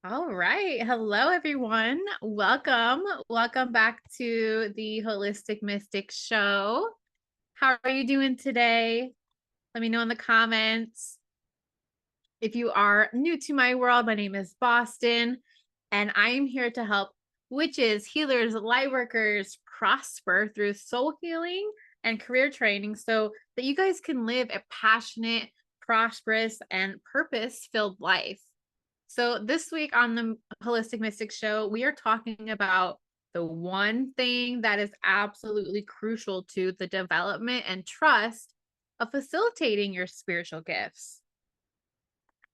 All right. Hello, everyone. Welcome. Welcome back to the Holistic Mystic Show. How are you doing today? Let me know in the comments. If you are new to my world, my name is Boston, and I am here to help witches, healers, light workers prosper through soul healing and career training so that you guys can live a passionate, prosperous, and purpose filled life. So, this week on the Holistic Mystic Show, we are talking about the one thing that is absolutely crucial to the development and trust of facilitating your spiritual gifts.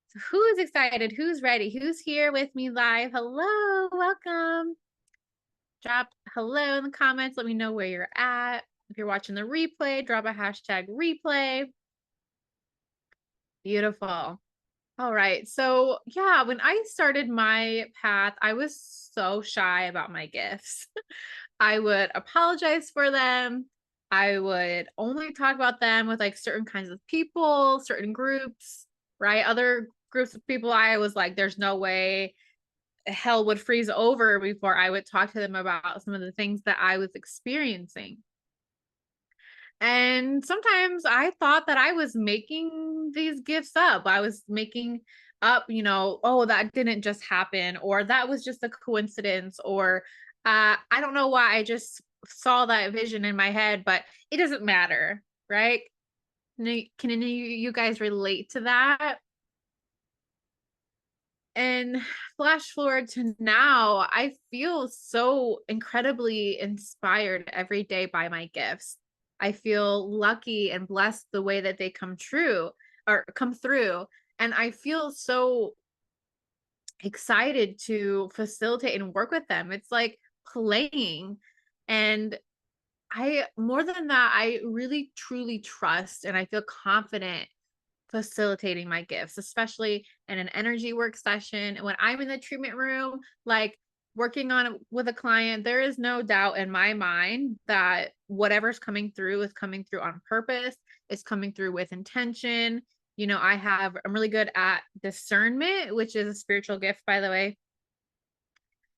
So, who's excited? Who's ready? Who's here with me live? Hello, welcome. Drop hello in the comments. Let me know where you're at. If you're watching the replay, drop a hashtag replay. Beautiful. All right. So, yeah, when I started my path, I was so shy about my gifts. I would apologize for them. I would only talk about them with like certain kinds of people, certain groups, right? Other groups of people, I was like, there's no way hell would freeze over before I would talk to them about some of the things that I was experiencing. And sometimes I thought that I was making these gifts up. I was making up, oh, that didn't just happen, or that was just a coincidence, or I don't know why I just saw that vision in my head, but it doesn't matter, right? Can any of you guys relate to that? And flash forward to now, I feel so incredibly inspired every day by my gifts. I feel lucky and blessed the way that they come true or come through. And I feel so excited to facilitate and work with them. It's like playing. And more than that, I really truly trust and I feel confident facilitating my gifts, especially in an energy work session. When I'm in the treatment room, like working on it with a client, there is no doubt in my mind that whatever's coming through is coming through on purpose, is coming through with intention. I'm really good at discernment, which is a spiritual gift, by the way.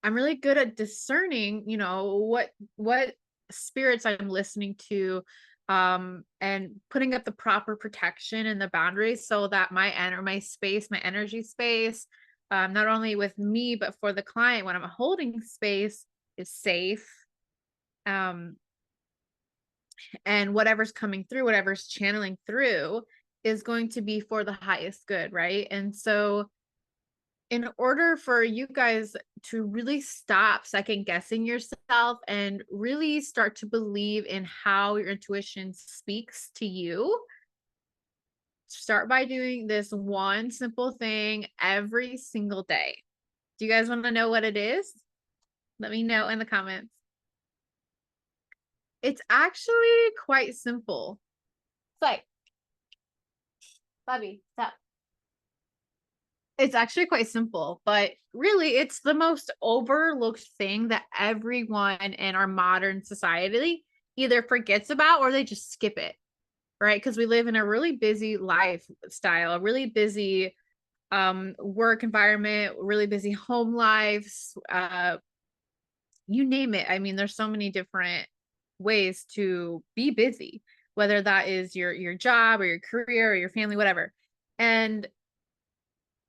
I'm really good at discerning, what spirits I'm listening to, and putting up the proper protection and the boundaries so that my energy space, not only with me but for the client when I'm holding space is safe. Um, and whatever's coming through, whatever's channeling through is going to be for the highest good, right? And so in order for you guys to really stop second guessing yourself and really start to believe in how your intuition speaks to you, start by doing this one simple thing every single day. Do you guys want to know what it is? Let me know in the comments. It's actually quite simple. It's like, Bobby, stop. It's actually quite simple, but really it's the most overlooked thing that everyone in our modern society either forgets about or they just skip it, right? Because we live in a really busy lifestyle, a really busy work environment, really busy home lives, you name it. I mean, there's so many different ways to be busy, whether that is your job or your career or your family, whatever. And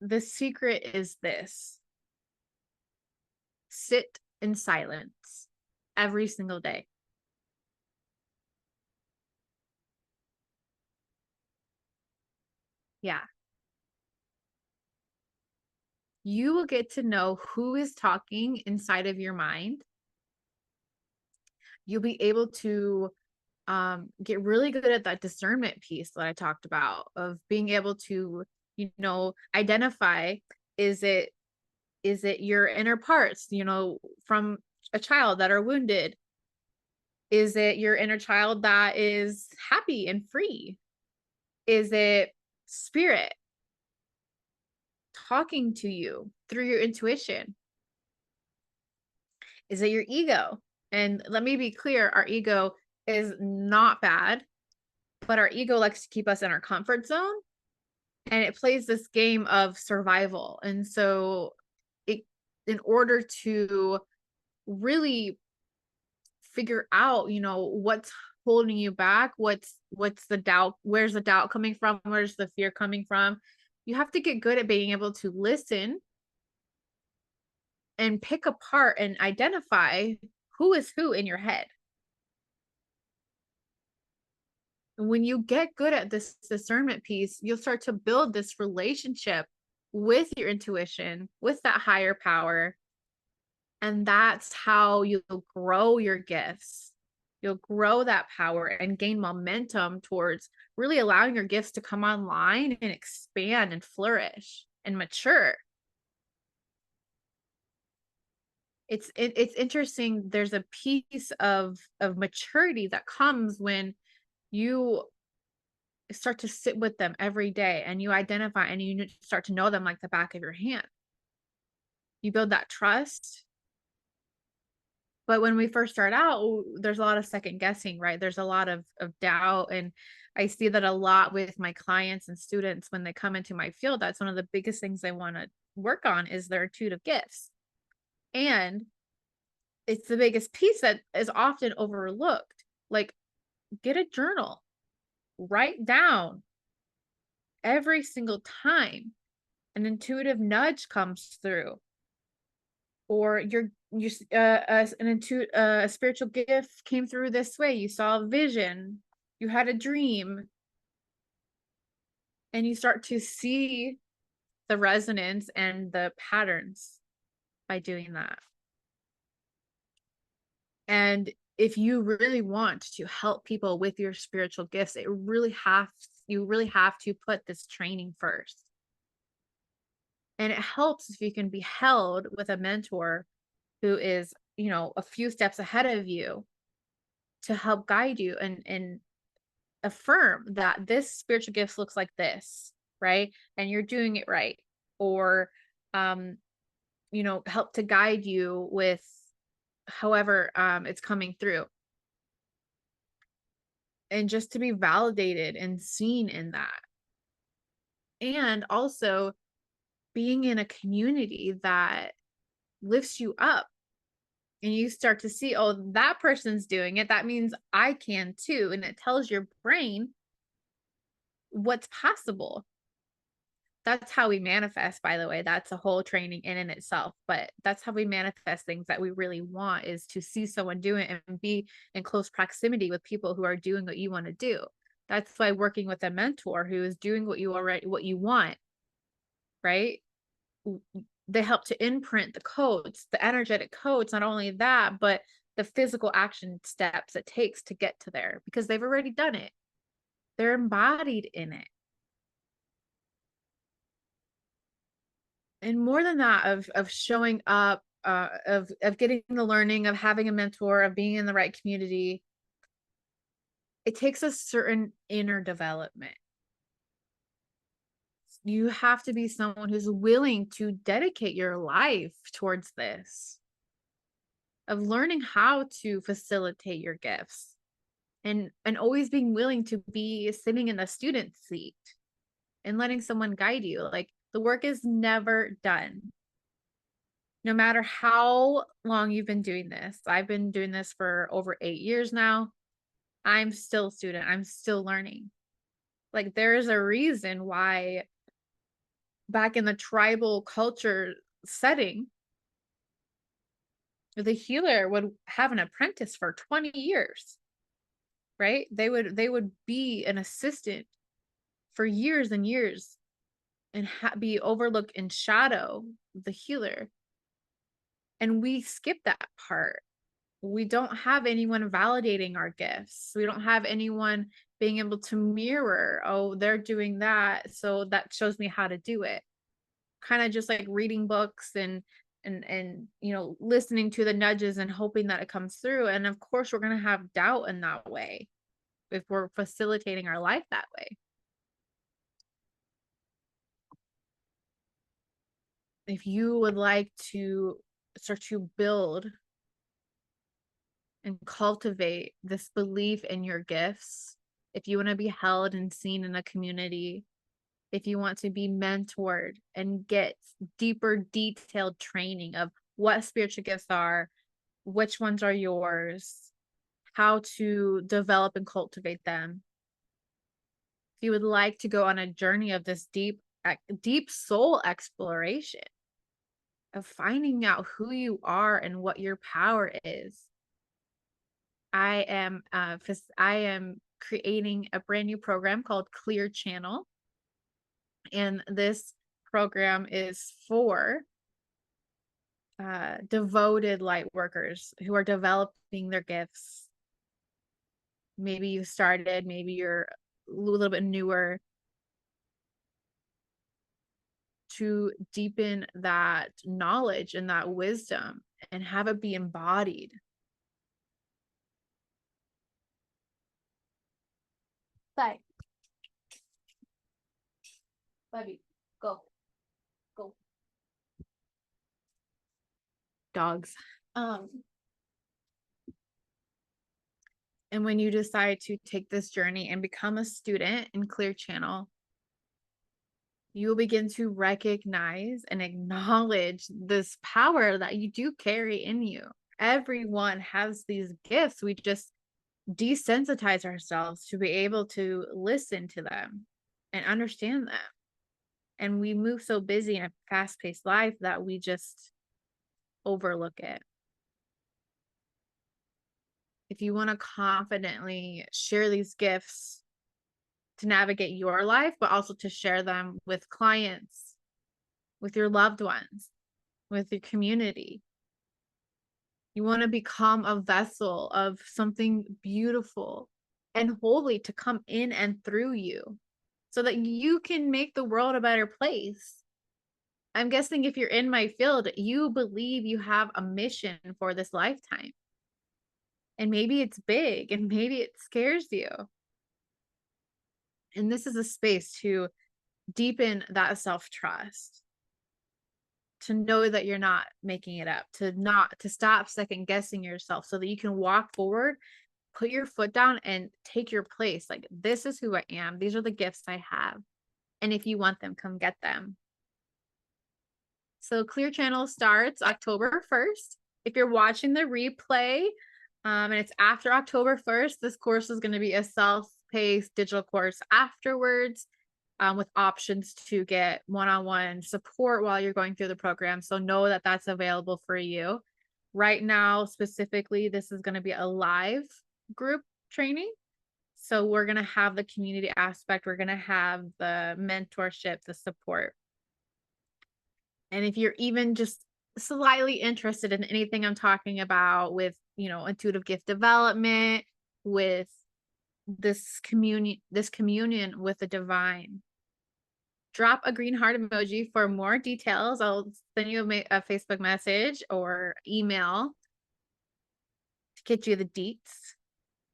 the secret is this: sit in silence every single day. Yeah. You will get to know who is talking inside of your mind. You'll be able to get really good at that discernment piece that I talked about of being able to, identify, is it your inner parts, from a child that are wounded? Is it your inner child that is happy and free? Is it spirit talking to you through your intuition? Is it your ego? And let me be clear, our ego is not bad, but our ego likes to keep us in our comfort zone and it plays this game of survival. And so it in order to really figure out, what's holding you back, what's the doubt, where's the doubt coming from, where's the fear coming from. You have to get good at being able to listen and pick apart and identify who is who in your head. And when you get good at this discernment piece, you'll start to build this relationship with your intuition, with that higher power. And that's how you'll grow your gifts. You'll grow that power and gain momentum towards really allowing your gifts to come online and expand and flourish and mature. It's interesting. There's a piece of maturity that comes when you start to sit with them every day and you identify and you start to know them like the back of your hand. You build that trust. But when we first start out, there's a lot of second guessing, right? There's a lot of doubt. And I see that a lot with my clients and students when they come into my field. That's one of the biggest things they want to work on is their intuitive gifts. And it's the biggest piece that is often overlooked. Like, get a journal, write down every single time an intuitive nudge comes through, or a spiritual gift came through this way. You saw a vision, you had a dream, and you start to see the resonance and the patterns by doing that. And if you really want to help people with your spiritual gifts, you really have to put this training first. And it helps if you can be held with a mentor who is, a few steps ahead of you to help guide you and affirm that this spiritual gift looks like this, right? And you're doing it right. Or, help to guide you with however it's coming through. And just to be validated and seen in that. And also being in a community that lifts you up and you start to see, oh, that person's doing it. That means I can too. And it tells your brain what's possible. That's how we manifest, by the way. That's a whole training in and itself. But that's how we manifest things that we really want, is to see someone do it and be in close proximity with people who are doing what you want to do. That's why working with a mentor who is doing what you want, right? They help to imprint the codes, the energetic codes, not only that, but the physical action steps it takes to get to there, because they've already done it. They're embodied in it. And more than that, of showing up, of getting the learning, of having a mentor, of being in the right community, it takes a certain inner development. You have to be someone who's willing to dedicate your life towards this, of learning how to facilitate your gifts, and always being willing to be sitting in the student seat and letting someone guide you. Like, the work is never done. No matter how long you've been doing this. I've been doing this for over 8 years now. I'm still a student. I'm still learning. Like, there's a reason why back in the tribal culture setting, the healer would have an apprentice for 20 years, right? They would be an assistant for years and years and be overlooked in shadow, the healer. And we skip that part. We don't have anyone validating our gifts. We don't have anyone being able to mirror, oh, they're doing that, so that shows me how to do it. Kind of just like reading books and listening to the nudges and hoping that it comes through. And of course, we're going to have doubt in that way if we're facilitating our life that way. If you would like to start to build and cultivate this belief in your gifts, if you want to be held and seen in a community, if you want to be mentored and get deeper, detailed training of what spiritual gifts are, which ones are yours, how to develop and cultivate them. If you would like to go on a journey of this deep soul exploration of finding out who you are and what your power is, I am creating a brand new program called Clear Channel. And this program is for devoted light workers who are developing their gifts. Maybe you started, maybe you're a little bit newer, to deepen that knowledge and that wisdom and have it be embodied. Bye. Bubby, go. Go. Dogs. And when you decide to take this journey and become a student in Clear Channel, you will begin to recognize and acknowledge this power that you do carry in you. Everyone has these gifts. We just desensitize ourselves to be able to listen to them and understand them. And we move so busy in a fast-paced life that we just overlook it. If you want to confidently share these gifts to navigate your life, but also to share them with clients, with your loved ones, with your community, you want to become a vessel of something beautiful and holy to come in and through you so that you can make the world a better place. I'm guessing if you're in my field, you believe you have a mission for this lifetime. And maybe it's big and maybe it scares you. And this is a space to deepen that self-trust, to know that you're not making it up, to stop second guessing yourself so that you can walk forward, put your foot down and take your place. Like, this is who I am. These are the gifts I have. And if you want them, come get them. So Clear Channel starts October 1st. If you're watching the replay, and it's after October 1st, this course is going to be a self-paced digital course afterwards, with options to get one-on-one support while you're going through the program. So know that that's available for you. Right now, specifically, this is going to be a live group training. So we're going to have the community aspect. We're going to have the mentorship, the support. And if you're even just slightly interested in anything I'm talking about with, intuitive gift development, with this communion with the divine, drop a green heart emoji for more details. I'll send you a Facebook message or email to get you the deets.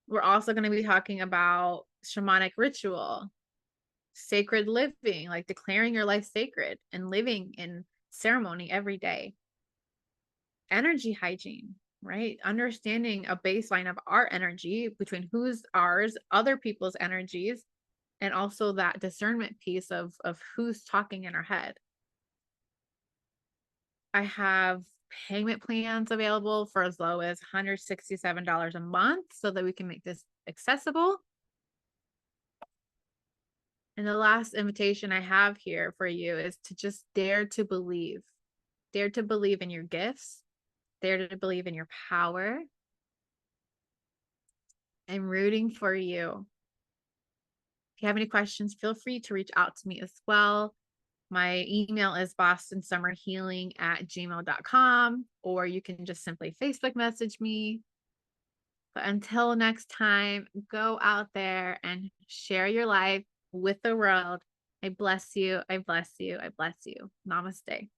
We're also going to be talking about shamanic ritual, sacred living, like declaring your life sacred and living in ceremony every day. Energy hygiene, right? Understanding a baseline of our energy between who's ours, other people's energies, and also that discernment piece of who's talking in our head. I have payment plans available for as low as $167 a month so that we can make this accessible. And the last invitation I have here for you is to just dare to believe. Dare to believe in your gifts. Dare to believe in your power. I'm rooting for you. If you have any questions, feel free to reach out to me as well. My email is bostonsummerhealing@gmail.com, or you can just simply Facebook message me. But until next time, go out there and share your life with the world. I bless you. I bless you. I bless you. Namaste.